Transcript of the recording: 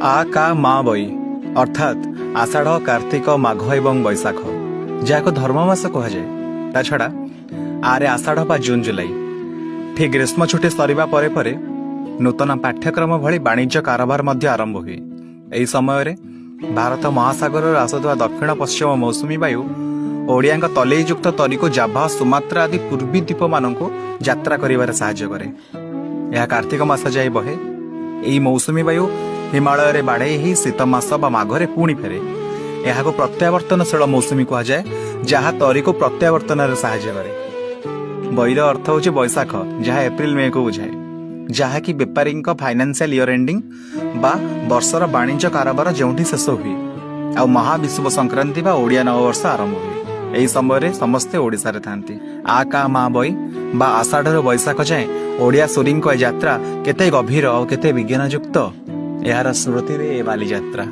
आ का मा बई अर्थात आषाढ़ कार्तिक माघ एवं बैशाख जहाँ धर्ममास कहुए ता छड़ा आरे आषाढ़ बा जून जुलाई ठीक ग्रीष्म छुट्टी सरिबा परे परे नूतन पाठ्यक्रम भली वाणिज्य कारोबार मध्य आरंभ हुए। एही समय रे भारत महासागर आसुवा दक्षिण पश्चिम मौसुमी वायु ओडिया तलेयुक्त तरीको जाभा सुमात्रा आदि पूर्वी द्वीप मानक यात्रा करिबारे सहाय्य करे। यह कार्तिक मास जाए बहे। एही मौसुमी वायु हिमालय रे बाड़े ही शीत मास बा माघरे पुणी फेरे। यह प्रत्यावर्तनशील मौसुमी कह जाए जहाँ तरीको प्रत्यावर्तन सहाय्य करे। बईर अर्थ हूँ बैशाख जहाँ एप्रिल मे को बुझाए जहाँकि बेपारी फाइनेंशियल इयर एंडिंग बा वर्षर वाणिज्य कारोबार जोठी शेष हुए आ महाविषुव संक्रांति बा ओडिया नववर्ष आरंभ हुए। यही समय समस्ते ओडिशा रे थांती। आ का मा बई बा आषाढ़ बैशाख जाए ओडिया सूरी यात्रा केते गभीर और केते विज्ञान युक्त यार स्मृति रे बाली यात्रा।